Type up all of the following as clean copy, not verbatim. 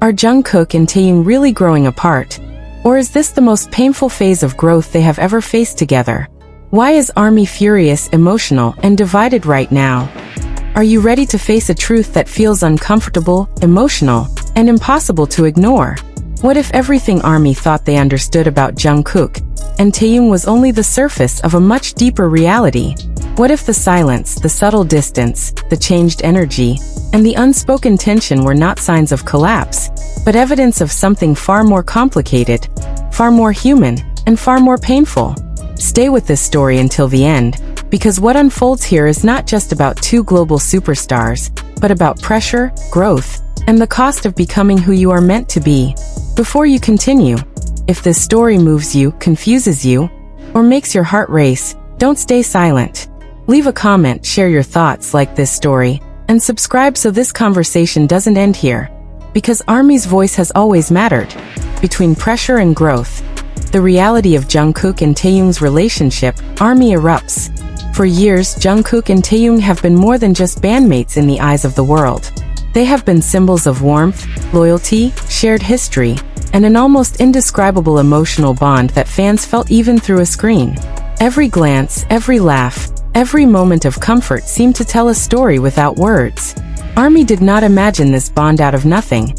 Are Jungkook and Taehyung really growing apart? Or is this the most painful phase of growth they have ever faced together? Why is ARMY furious, emotional, and divided right now? Are you ready to face a truth that feels uncomfortable, emotional, and impossible to ignore? What if everything ARMY thought they understood about Jungkook and Taehyung was only the surface of a much deeper reality? What if the silence, the subtle distance, the changed energy, and the unspoken tension were not signs of collapse, but evidence of something far more complicated, far more human, and far more painful? Stay with this story until the end, because what unfolds here is not just about two global superstars, but about pressure, growth, and the cost of becoming who you are meant to be. Before you continue, if this story moves you, confuses you, or makes your heart race, don't stay silent. Leave a comment, share your thoughts, like this story, and subscribe so this conversation doesn't end here. Because ARMY's voice has always mattered. Between pressure and growth, the reality of Jungkook and Taehyung's relationship, ARMY erupts. For years, Jungkook and Taehyung have been more than just bandmates in the eyes of the world. They have been symbols of warmth, loyalty, shared history, and an almost indescribable emotional bond that fans felt even through a screen. Every glance, every laugh, every moment of comfort seemed to tell a story without words. ARMY did not imagine this bond out of nothing.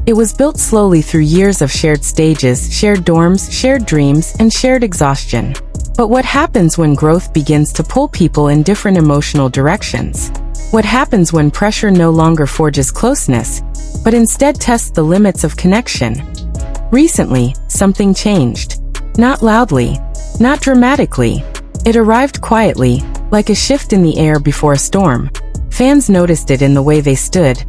It was built slowly through years of shared stages, shared dorms, shared dreams, and shared exhaustion. But what happens when growth begins to pull people in different emotional directions? What happens when pressure no longer forges closeness, but instead tests the limits of connection? Recently, something changed. Not loudly, not dramatically. It arrived quietly, like a shift in the air before a storm. Fans noticed it in the way they stood,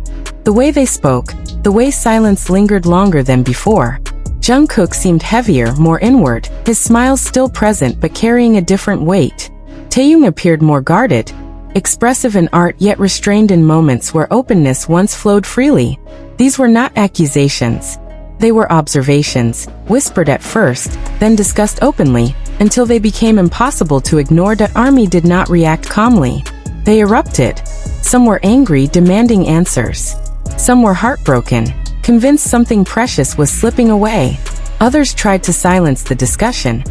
the way they spoke, the way silence lingered longer than before. Jungkook seemed heavier, more inward, his smile still present but carrying a different weight. Taehyung appeared more guarded, expressive in art yet restrained in moments where openness once flowed freely. These were not accusations. They were observations, whispered at first, then discussed openly, until they became impossible to ignore. ARMY did not react calmly. They erupted. Some were angry, demanding answers. Some were heartbroken, convinced something precious was slipping away. Others tried to silence the discussion,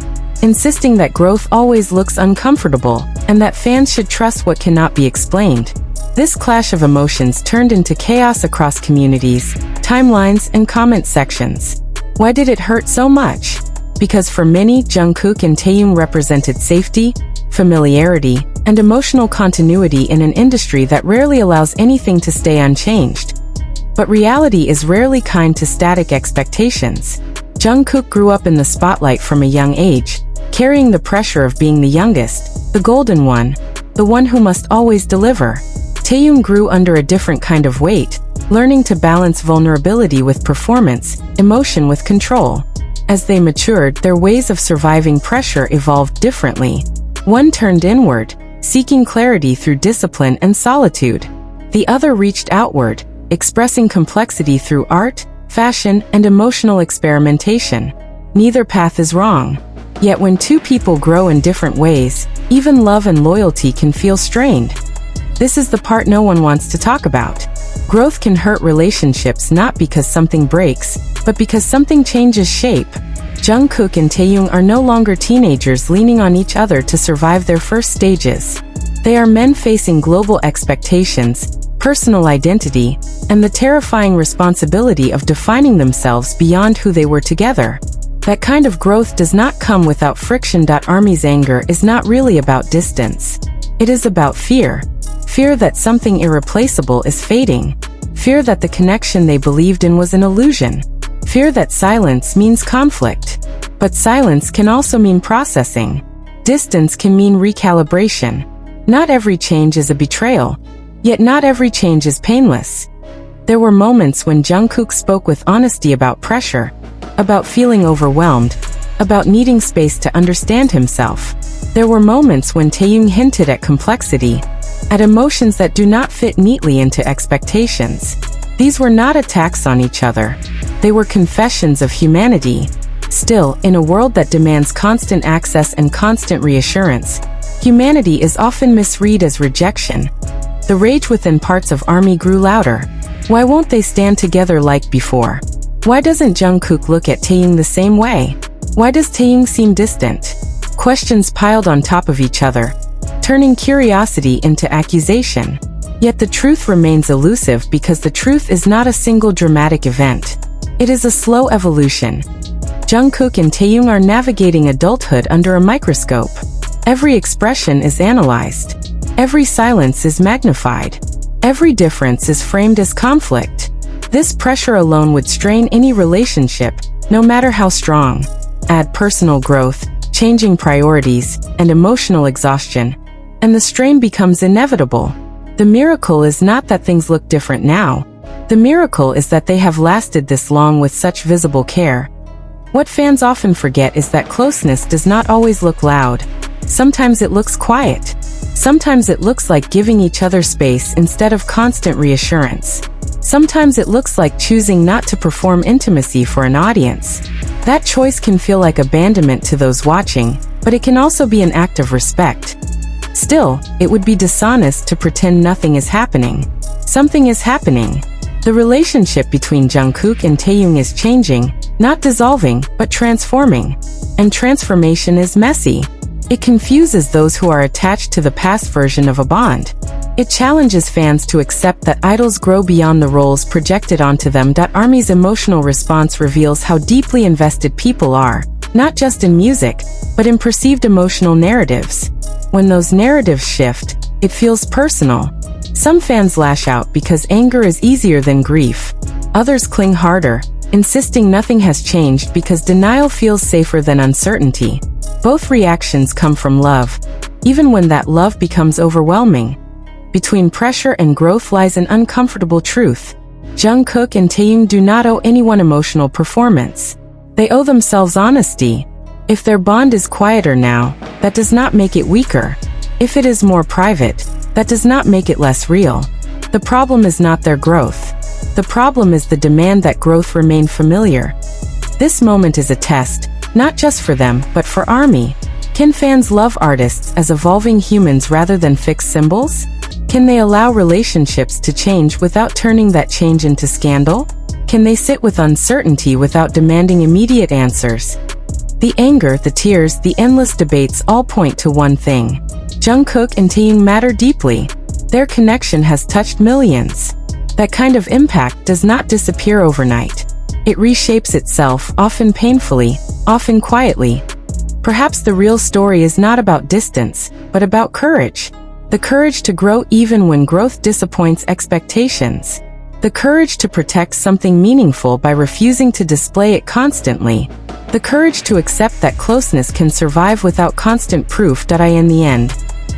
insisting that growth always looks uncomfortable, and that fans should trust what cannot be explained. This clash of emotions turned into chaos across communities, timelines, and comment sections. Why did it hurt so much? Because for many, Jungkook and Taehyung represented safety, familiarity, and emotional continuity in an industry that rarely allows anything to stay unchanged. But reality is rarely kind to static expectations. Jungkook grew up in the spotlight from a young age, carrying the pressure of being the youngest, the golden one, the one who must always deliver. Taehyung grew under a different kind of weight, learning to balance vulnerability with performance, emotion with control. As they matured, their ways of surviving pressure evolved differently. One turned inward, seeking clarity through discipline and solitude. The other reached outward, expressing complexity through art, fashion, and emotional experimentation. Neither path is wrong. Yet when two people grow in different ways, even love and loyalty can feel strained. This is the part no one wants to talk about. Growth can hurt relationships not because something breaks, but because something changes shape. Jungkook and Taehyung are no longer teenagers leaning on each other to survive their first stages. They are men facing global expectations, personal identity, and the terrifying responsibility of defining themselves beyond who they were together. That kind of growth does not come without friction. ARMY's anger is not really about distance. It is about fear. Fear that something irreplaceable is fading. Fear that the connection they believed in was an illusion. Fear that silence means conflict. But silence can also mean processing. Distance can mean recalibration. Not every change is a betrayal. Yet not every change is painless. There were moments when Jungkook spoke with honesty about pressure, about feeling overwhelmed, about needing space to understand himself. There were moments when Taehyung hinted at complexity, at emotions that do not fit neatly into expectations. These were not attacks on each other. They were confessions of humanity. Still, in a world that demands constant access and constant reassurance, humanity is often misread as rejection. The rage within parts of ARMY grew louder. Why won't they stand together like before? Why doesn't Jungkook look at Taehyung the same way? Why does Taehyung seem distant? Questions piled on top of each other, turning curiosity into accusation. Yet the truth remains elusive because the truth is not a single dramatic event. It is a slow evolution. Jungkook and Taehyung are navigating adulthood under a microscope. Every expression is analyzed. Every silence is magnified. Every difference is framed as conflict. This pressure alone would strain any relationship, no matter how strong. Add personal growth, changing priorities, and emotional exhaustion, and the strain becomes inevitable. The miracle is not that things look different now. The miracle is that they have lasted this long with such visible care. What fans often forget is that closeness does not always look loud. Sometimes it looks quiet. Sometimes it looks like giving each other space instead of constant reassurance. Sometimes it looks like choosing not to perform intimacy for an audience. That choice can feel like abandonment to those watching, but it can also be an act of respect. Still, it would be dishonest to pretend nothing is happening. Something is happening. The relationship between Jungkook and Taehyung is changing, not dissolving, but transforming. And transformation is messy. It confuses those who are attached to the past version of a bond. It challenges fans to accept that idols grow beyond the roles projected onto them. ARMY's emotional response reveals how deeply invested people are, not just in music, but in perceived emotional narratives. When those narratives shift, it feels personal. Some fans lash out because anger is easier than grief. Others cling harder, insisting nothing has changed because denial feels safer than uncertainty. Both reactions come from love, even when that love becomes overwhelming. Between pressure and growth lies an uncomfortable truth. Jungkook and Taehyung do not owe anyone emotional performance. They owe themselves honesty. If their bond is quieter now, that does not make it weaker. If it is more private, that does not make it less real. The problem is not their growth. The problem is the demand that growth remain familiar. This moment is a test, not just for them, but for ARMY. Can fans love artists as evolving humans rather than fixed symbols? Can they allow relationships to change without turning that change into scandal? Can they sit with uncertainty without demanding immediate answers? The anger, the tears, the endless debates all point to one thing. Jungkook and Taehyung matter deeply. Their connection has touched millions. That kind of impact does not disappear overnight. It reshapes itself, often painfully, often quietly. Perhaps the real story is not about distance, but about courage. The courage to grow even when growth disappoints expectations. The courage to protect something meaningful by refusing to display it constantly. The courage to accept that closeness can survive without constant proof. In the end,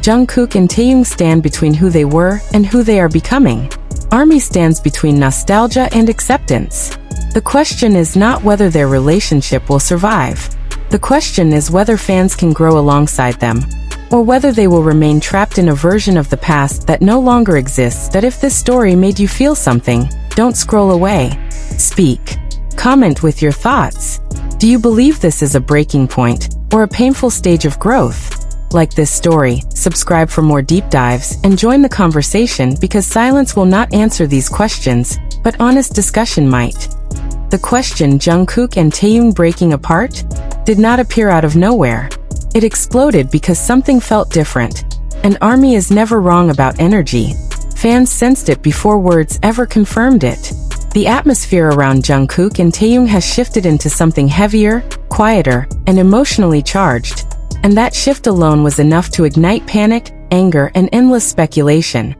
Jungkook and Taehyung stand between who they were and who they are becoming. ARMY stands between nostalgia and acceptance. The question is not whether their relationship will survive. The question is whether fans can grow alongside them, or whether they will remain trapped in a version of the past that no longer exists. If this story made you feel something, don't scroll away. Speak. Comment with your thoughts. Do you believe this is a breaking point, or a painful stage of growth? Like this story, subscribe for more deep dives, and join the conversation because silence will not answer these questions, but honest discussion might. The question Jungkook and Taehyung breaking apart did not appear out of nowhere. It exploded because something felt different, and ARMY is never wrong about energy. Fans sensed it before words ever confirmed it. The atmosphere around Jungkook and Taehyung has shifted into something heavier, quieter, and emotionally charged. And that shift alone was enough to ignite panic, anger, and endless speculation.